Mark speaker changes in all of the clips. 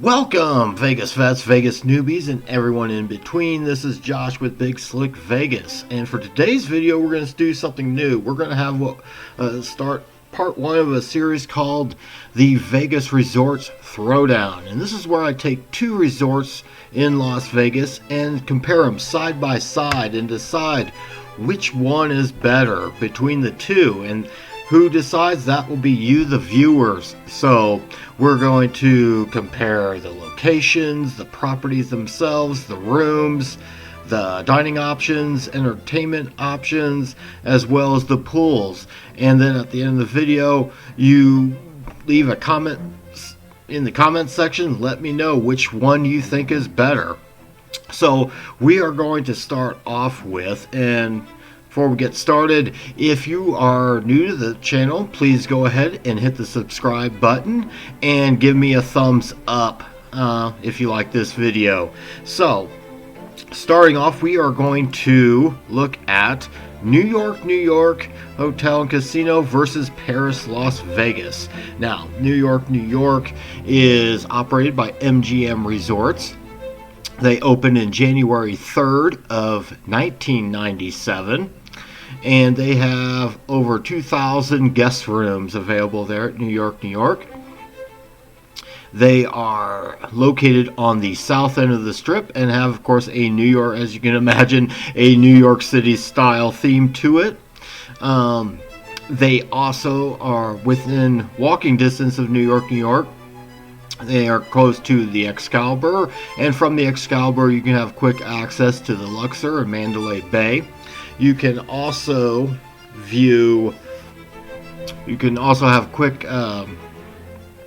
Speaker 1: Welcome, Vegas vets, Vegas newbies, and everyone in between. This is Josh with Big Slick Vegas, and for today's video, we're going to do something new. We're going to have start part one of a series called the Vegas Resorts Throwdown, and this is where I take two resorts in Las Vegas and compare them side by side and decide which one is better between the two. And who decides? That will be you, the viewers. So we're going to compare the locations, the properties themselves, the rooms, the dining options, entertainment options, as well as the pools. And then at the end of the video, you leave a comment in the comment section. Let me know which one you think is better. So we are going to start off with, and before we get started, if you are new to the channel, please go ahead and hit the subscribe button and give me a thumbs up if you like this video. So, starting off, we are going to look at New York Hotel and Casino versus Paris, Las Vegas. Now, New York is operated by MGM Resorts. They opened in January 3rd of 1997. And they have over 2,000 guest rooms available there at New York. They are located on the south end of the strip and have, of course, a New York, as you can imagine, a New York City style theme to it. They also are within walking distance of New York. They are close to the Excalibur, and from the Excalibur you can have quick access to the Luxor and Mandalay Bay. You can also have quick,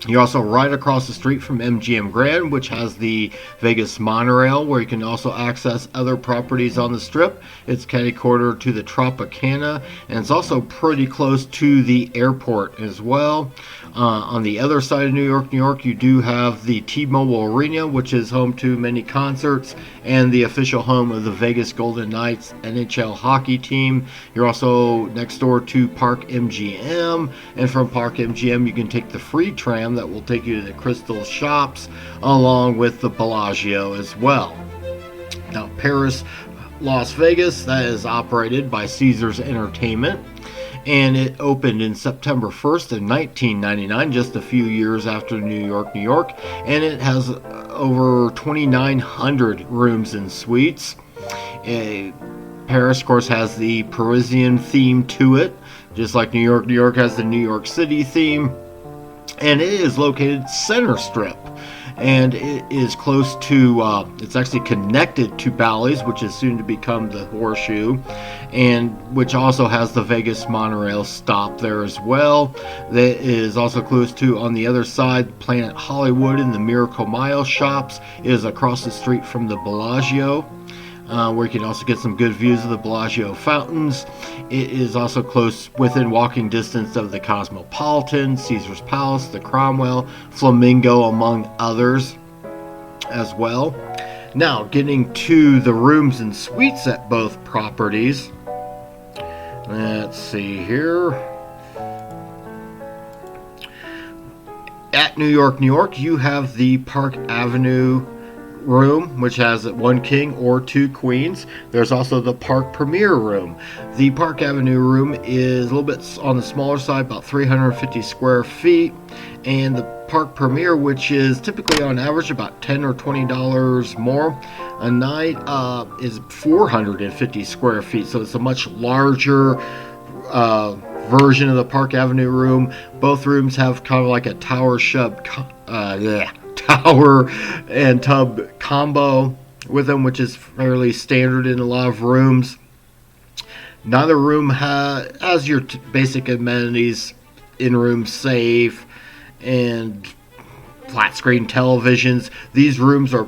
Speaker 1: you're also right across the street from MGM Grand, which has the Vegas monorail, where you can also access other properties on the strip. It's catty-corner to the Tropicana, and it's also pretty close to the airport as well. On the other side of New York, you do have the T-Mobile Arena, which is home to many concerts and the official home of the Vegas Golden Knights NHL hockey team. You're also next door to Park MGM, and from Park MGM you can take the free tram that will take you to the Crystal Shops, along with the Bellagio as well. Now, Paris, Las Vegas, that is operated by Caesars Entertainment, and it opened in September 1st of 1999, just a few years after New York, and it has over 2,900 rooms and suites. Paris, of course, has the Parisian theme to it, just like New York has the New York City theme, and it is located center strip. And it is close to, it's actually connected to Bally's, which is soon to become the Horseshoe, and which also has the Vegas monorail stop there as well. That is also close to, on the other side, Planet Hollywood and the Miracle Mile shops is across the street from the Bellagio, where you can also get some good views of the Bellagio fountains. It is also close, within walking distance of the Cosmopolitan, Caesar's Palace, the Cromwell, Flamingo, among others as well. Now, getting to the rooms and suites at both properties. Let's see here. At New York, you have the Park Avenue room, which has one king or two queens. There's also the Park Premier room. The Park Avenue room is a little bit on the smaller side, about 350 square feet, and the Park Premier, which is typically on average about $10 or $20 more a night, is 450 square feet. So it's a much larger version of the Park Avenue room. Both rooms have kind of like a tower and tub combo with them, which is fairly standard in a lot of rooms. Neither room has your basic amenities: in-room safe and flat screen televisions. These rooms are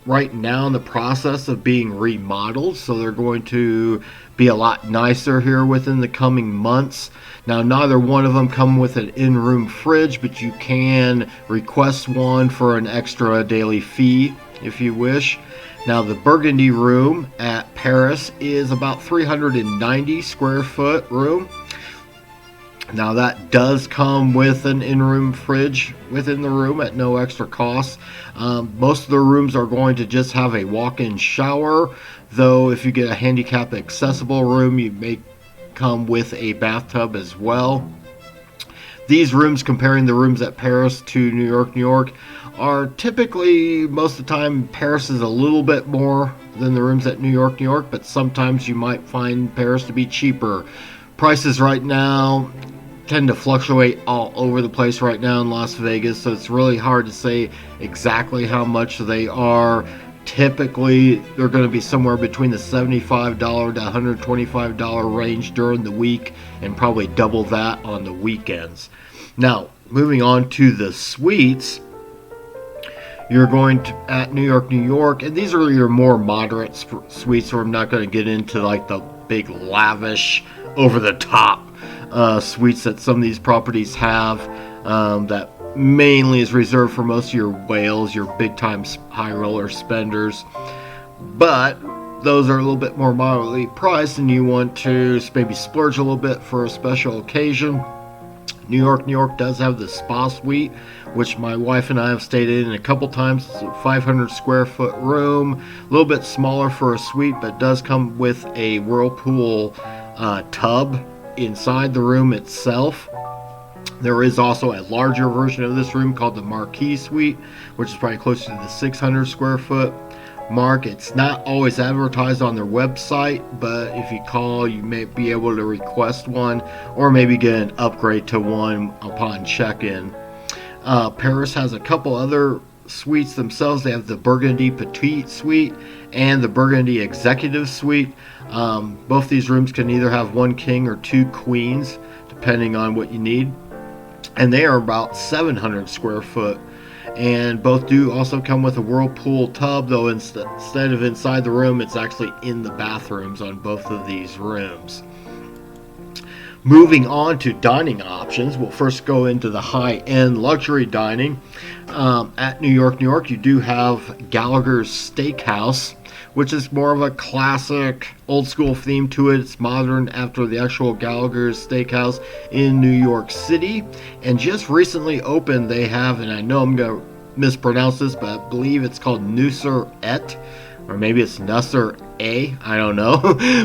Speaker 1: right now in the process of being remodeled, so they're going to be a lot nicer here within the coming months. Now, neither one of them come with an in-room fridge, but you can request one for an extra daily fee if you wish. Now, the Burgundy room at Paris is about 390 square foot room. Now that does come with an in-room fridge within the room at no extra cost. Most of the rooms are going to just have a walk-in shower, though if you get a handicap accessible room, you may come with a bathtub as well. These rooms, comparing the rooms at Paris to New York, New York, are typically, most of the time, Paris is a little bit more than the rooms at New York, New York, but sometimes you might find Paris to be cheaper. Prices right now tend to fluctuate all over the place right now in Las Vegas, so it's really hard to say exactly how much they are. Typically, they're going to be somewhere between the $75 to $125 range during the week, and probably double that on the weekends. Now, moving on to the suites, you're going to at New York, New York, and these are your more moderate suites, so I'm not going to get into like the big lavish, over-the-top suites that some of these properties have. That mainly is reserved for most of your whales, your big-time high roller spenders. But those are a little bit more moderately priced, and you want to maybe splurge a little bit for a special occasion. New York, New York does have the spa suite, which my wife and I have stayed in a couple times. It's a 500 square foot room, a little bit smaller for a suite, but does come with a whirlpool tub inside the room itself. There is also a larger version of this room called the Marquis Suite, which is probably closer to the 600 square foot mark. It's not always advertised on their website, but if you call, you may be able to request one, or maybe get an upgrade to one upon check-in. Paris has a couple other suites themselves. They have the Burgundy Petite Suite and the Burgundy Executive Suite. Both these rooms can either have one king or two queens, depending on what you need. And they are about 700 square foot. And both do also come with a whirlpool tub, though instead of inside the room, it's actually in the bathrooms on both of these rooms. Moving on to dining options, we'll first go into the high-end luxury dining. At New York, New York, you do have Gallagher's Steakhouse, which is more of a classic old school theme to it. It's modern after the actual Gallagher's Steakhouse in New York City. And just recently opened, they have, and I know I'm going to mispronounce this, but I believe it's called Nusser Et, or maybe it's Nusser A, I don't know.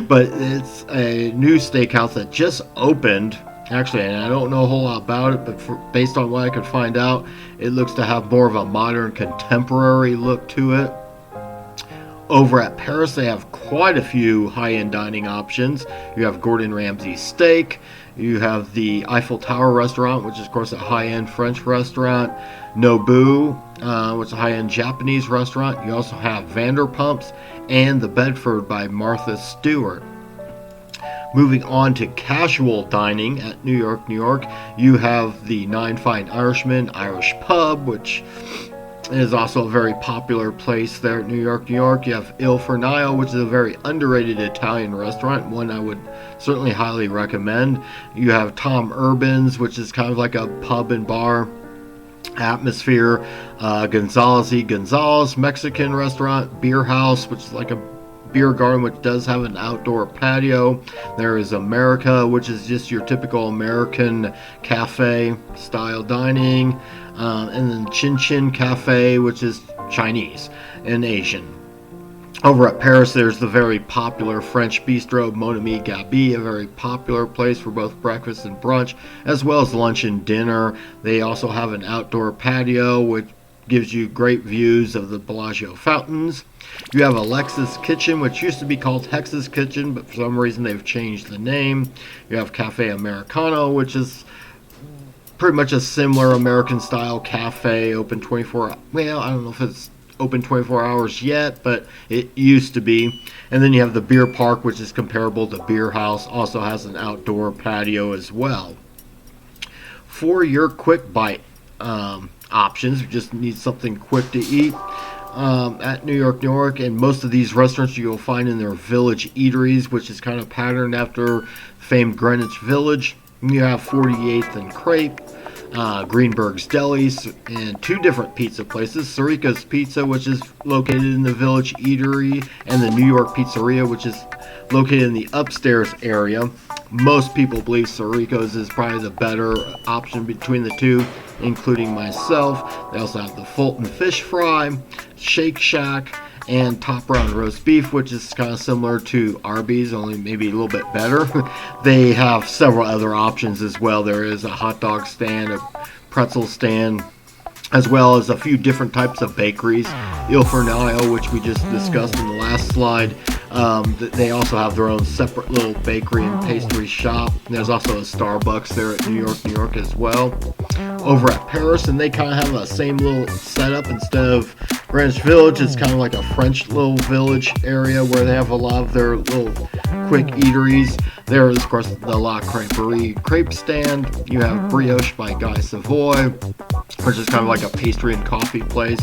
Speaker 1: But it's a new steakhouse that just opened, actually, and I don't know a whole lot about it, but based on what I could find out, it looks to have more of a modern contemporary look to it. Over at Paris, they have quite a few high-end dining options. You have Gordon Ramsay's Steak. You have the Eiffel Tower restaurant, which is, of course, a high-end French restaurant. Nobu, which is a high-end Japanese restaurant. You also have Vanderpump's and the Bedford by Martha Stewart. Moving on to casual dining at New York, New York, you have the Nine Fine Irishmen Irish Pub, which is also a very popular place there at New York, New York. You have Il Fornaio, which is a very underrated Italian restaurant, one I would certainly highly recommend. You have Tom Urban's, which is kind of like a pub and bar atmosphere. Gonzalez y Gonzalez Mexican restaurant. Beer House, which is like a beer garden, which does have an outdoor patio. There is America, which is just your typical American cafe style dining. And then Chin Chin Cafe, which is Chinese and Asian. Over at Paris, there's the very popular French bistro Mon Ami Gabi, a very popular place for both breakfast and brunch, as well as lunch and dinner. They also have an outdoor patio, which gives you great views of the Bellagio fountains. You have Alexis Kitchen, which used to be called Hex's Kitchen, but for some reason they've changed the name. You have Cafe Americano, which is pretty much a similar American-style cafe, open 24 hours. Well, I don't know if it's open 24 hours yet, but it used to be. And then you have the Beer Park, which is comparable to Beer House, also has an outdoor patio as well. For your quick bite options, you just need something quick to eat. At New York, New York, and most of these restaurants you'll find in their Village Eateries, which is kind of patterned after famed Greenwich Village. You have 48th and Crepe, Greenberg's Delis, and two different pizza places. Sirica's Pizza, which is located in the Village Eatery, and the New York Pizzeria, which is located in the upstairs area. most people believe Sirico's is probably the better option between the two, including myself. They also have the Fulton Fish Fry, Shake Shack, and Top Round Roast Beef, which is kind of similar to Arby's, only maybe a little bit better. They have several other options as well. There is a hot dog stand, a pretzel stand, as well as a few different types of bakeries. Il Fornaio, which we just discussed in the last slide, they also have their own separate little bakery and pastry shop. There's also a Starbucks there at New York as well. Over at Paris, and they kind of have the same little setup. Instead of Greenwich Village, it's kind of like a French little village area where they have a lot of their little quick eateries. There is, of course, the La Crêperie crepe stand. You have Brioche by Guy Savoy, which is kind of like a pastry and coffee place.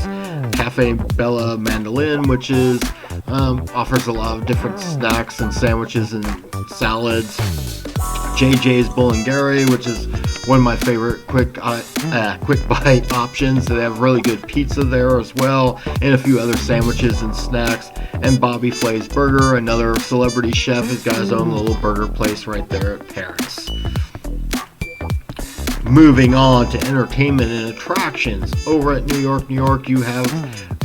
Speaker 1: Cafe Bella Mandolin, which is offers a lot of different snacks and sandwiches and salads. JJ's Bulangari, which is one of my favorite quick bite options. They have really good pizza there as well, and a few other sandwiches and snacks. And Bobby Flay's Burger, another celebrity chef, has got his own little burger place right there at Paris. Moving on to entertainment and attractions. Over at New York, you have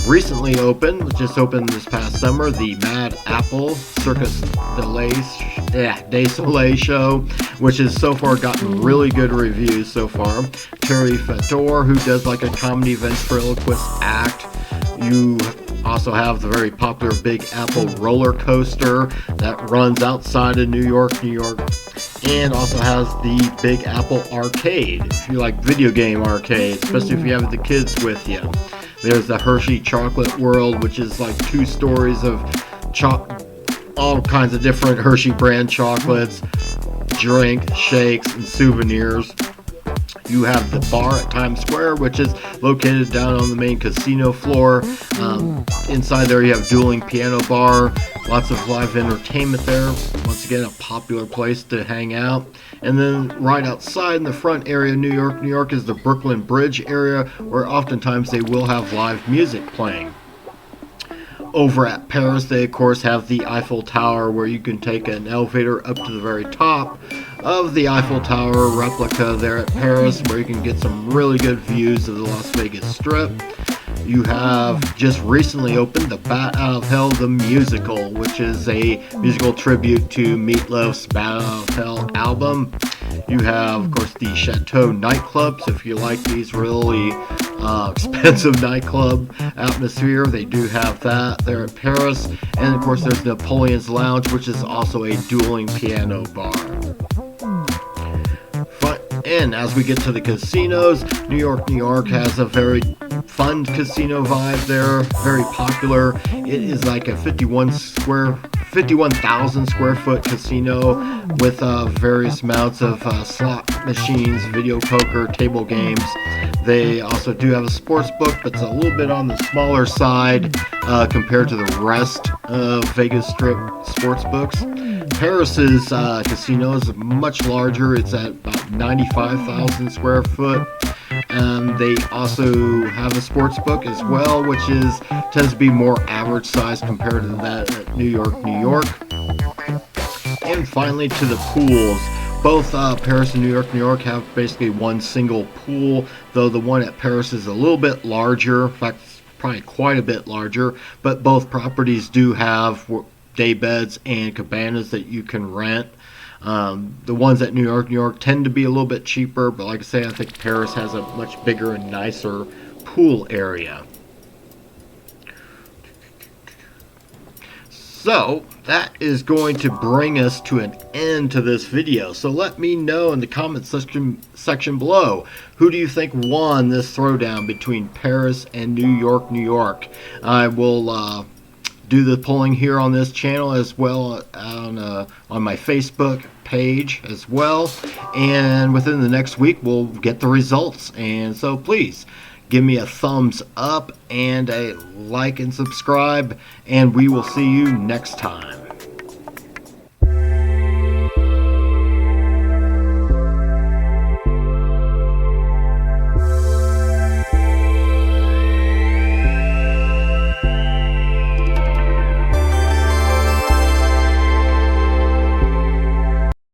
Speaker 1: recently opened, just opened this past summer, the Mad Apple Circus du Soleil show, which has so far gotten really good reviews so far. Terry Fator, who does like a comedy ventriloquist act. You also have the very popular Big Apple roller coaster that runs outside of New York, and also has the Big Apple arcade, if you like video game arcade, especially if you have the kids with you. There's the Hershey Chocolate World, which is like 2 stories of all kinds of different Hershey brand chocolates, drink, shakes, and souvenirs. You have the bar at Times Square, which is located down on the main casino floor. Inside there you have dueling piano bar, lots of live entertainment there. Once again, a popular place to hang out. And then right outside in the front area of New York is the Brooklyn Bridge area, where oftentimes they will have live music playing. Over at Paris, they of course have the Eiffel Tower, where you can take an elevator up to the very top of the Eiffel Tower replica there at Paris, where you can get some really good views of the Las Vegas Strip. You have just recently opened the Bat Out of Hell the Musical, which is a musical tribute to Meatloaf's Bat Out of Hell album. You have, of course, the Chateau nightclub, so if you like these really expensive nightclub atmosphere, they do have that there at Paris. And of course there's Napoleon's Lounge, which is also a dueling piano bar. And as we get to the casinos, New York has a very fun casino vibe there, very popular. It is like a 51,000 square foot casino with various amounts of slot machines, video poker, table games. They also do have a sports book, but it's a little bit on the smaller side compared to the rest of Vegas Strip sports books. Paris's casino is much larger. It's at about 95,000 square foot. They also have a sports book as well, which tends to be more average size compared to that at New York. And finally, to the pools. Both Paris and New York have basically one single pool, though the one at Paris is a little bit larger. In fact, it's probably quite a bit larger. But both properties do have day beds and cabanas that you can rent. The ones at New York tend to be a little bit cheaper, but like I say, I think Paris has a much bigger and nicer pool area. So that is going to bring us to an end to this video. So let me know in the comment section below, who do you think won this throwdown between Paris and New York? I will do the polling here on this channel as well on my Facebook page as well, and within the next week we'll get the results. And so please give me a thumbs up and a like and subscribe, and we will see you next time.